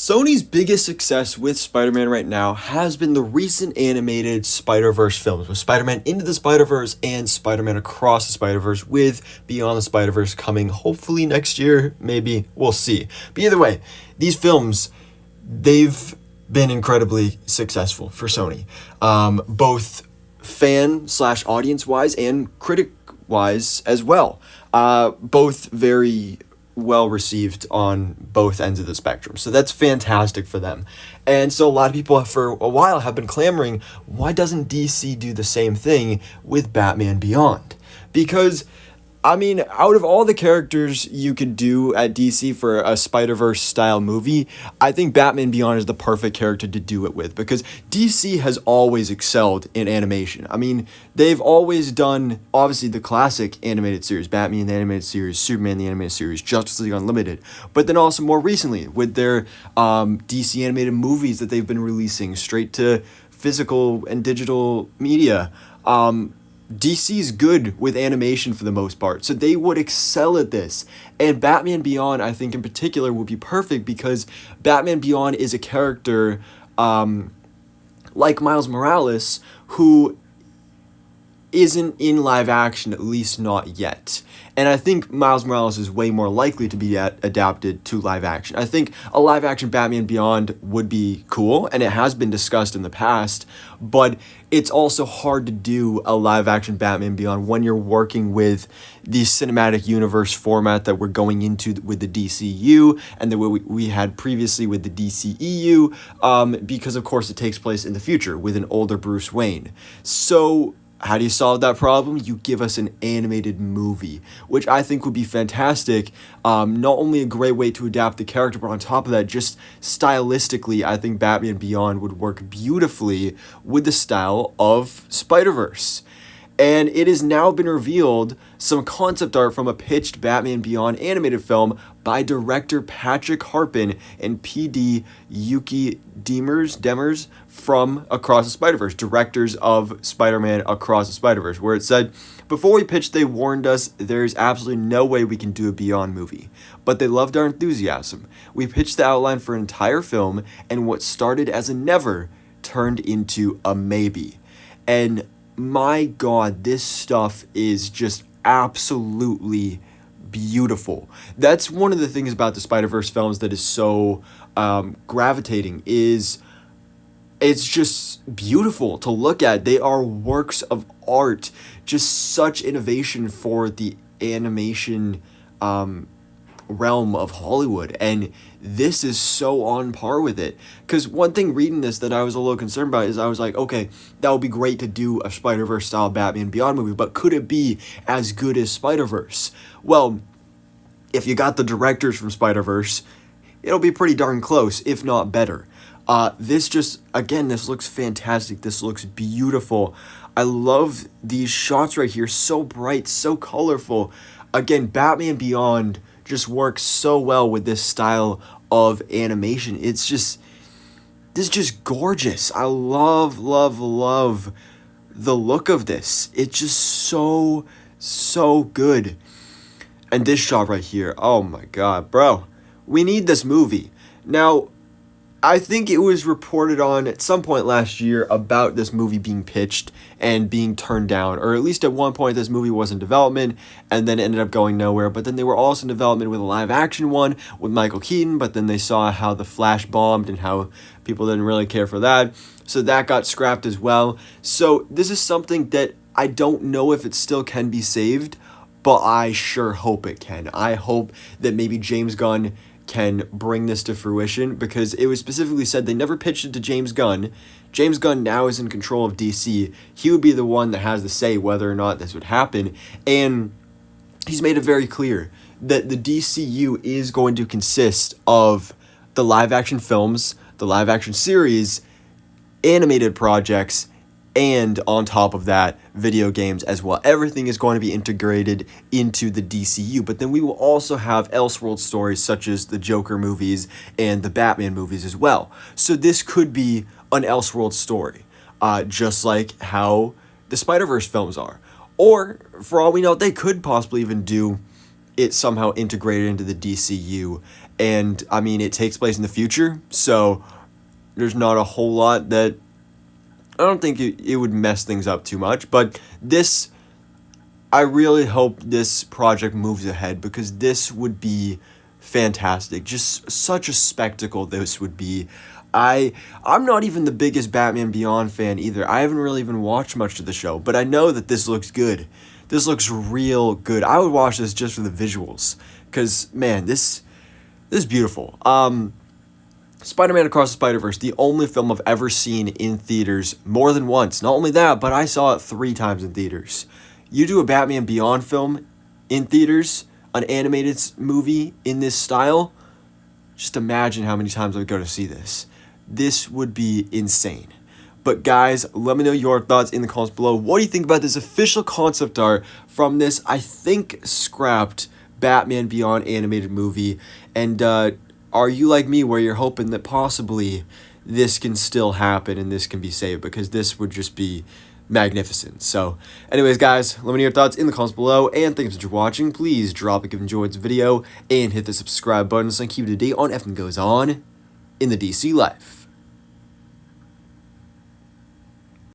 Sony's biggest success with Spider-Man right now has been the recent animated Spider-Verse films, with Spider-Man Into the Spider-Verse and Spider-Man Across the Spider-Verse, with Beyond the Spider-Verse coming hopefully next year, maybe, we'll see. But either way, these films, they've been incredibly successful for Sony, both fan slash audience wise and critic wise as well. Both very well received on both ends of the spectrum. So that's fantastic for them. And so a lot of people for a while have been clamoring, why doesn't DC do the same thing with Batman Beyond? Because I mean, out of all the characters you could do at DC for a Spider-Verse style movie, I think Batman Beyond is the perfect character to do it with, because DC has always excelled in animation. I mean, they've always done, obviously, the classic animated series, Batman the animated series, Superman the animated series, Justice League Unlimited, but then also more recently with their DC animated movies that they've been releasing straight to physical and digital media. DC's good with animation for the most part, so they would excel at this. And Batman Beyond, I think in particular, would be perfect because Batman Beyond is a character like Miles Morales who isn't in live action, at least not yet. And I think Miles Morales is way more likely to be adapted to live action. I think a live action Batman Beyond would be cool, and it has been discussed in the past, but it's also hard to do a live action Batman Beyond when you're working with the cinematic universe format that we're going into with the DCU and the way we had previously with the DCEU, because of course it takes place in the future with an older Bruce Wayne. So how do you solve that problem? You give us an animated movie, which I think would be fantastic. Not only a great way to adapt the character, but on top of that, just stylistically, I think Batman Beyond would work beautifully with the style of Spider-Verse. And it has now been revealed some concept art from a pitched Batman Beyond animated film by director Patrick Harpin and PD Yuki Demers from Across the Spider-Verse, directors of Spider-Man Across the Spider-Verse, where it said, "Before we pitched, they warned us there's absolutely no way we can do a Beyond movie, but they loved our enthusiasm. We pitched the outline for an entire film, and what started as a never turned into a maybe." And my God, this stuff is just absolutely beautiful. That's one of the things about the Spider-Verse films that is so gravitating, is it's just beautiful to look at. They are works of art, just such innovation for the animation realm of Hollywood, and this is so on par with it. Because one thing reading this that I was a little concerned about is I was like, okay, that would be great to do a Spider-Verse style Batman Beyond movie, but could it be as good as Spider-Verse? Well, if you got the directors from Spider-Verse, it'll be pretty darn close, if not better. This just, again, this looks fantastic. This looks beautiful. I love these shots right here, so bright, so colorful. Again, Batman Beyond just works so well with this style of animation. This is just gorgeous. I love the look of this. It's just so good. And this shot right here, oh my God, bro, we need this movie. Now, I think it was reported on at some point last year about this movie being pitched and being turned down, or at least at one point this movie was in development and then ended up going nowhere. But then they were also in development with a live action one with Michael Keaton, but then they saw how The Flash bombed and how people didn't really care for that, so that got scrapped as well. So this is something that I don't know if it still can be saved, but I sure hope it can. I hope that maybe James Gunn can bring this to fruition, because it was specifically said they never pitched it to James Gunn. James Gunn now is in control of DC. He would be the one that has the say whether or not this would happen. And he's made it very clear that the DCU is going to consist of the live action films, the live action series, animated projects, and on top of that, video games as well. Everything is going to be integrated into the DCU, but then we will also have Elseworld stories such as the Joker movies and the Batman movies as well. So this could be an Elseworld story, just like how the Spider-Verse films are. Or, for all we know, they could possibly even do it somehow integrated into the DCU and I mean, it takes place in the future, so there's not a whole lot that I don't think it would mess things up too much. But this, I really hope this project moves ahead, because this would be fantastic. Just such a spectacle this would be. I'm not even the biggest Batman Beyond fan either. I haven't really even watched much of the show, but I know that this looks good. This looks real good. I would watch this just for the visuals, because man, this is beautiful. Spider-Man Across the Spider-Verse, the only film I've ever seen in theaters more than once. Not only that, but I saw it 3 times in theaters. You do a Batman Beyond film in theaters, an animated movie in this style, just imagine how many times I would go to see this. This would be insane. But guys, let me know your thoughts in the comments below. What do you think about this official concept art from this, I think, scrapped Batman Beyond animated movie? And are you like me, where you're hoping that possibly this can still happen and this can be saved? Because this would just be magnificent. So anyways, guys, let me know your thoughts in the comments below, and thanks for watching. Please drop a like if you enjoyed this video and hit the subscribe button so I can keep you up to date on everything that goes on in the DC life.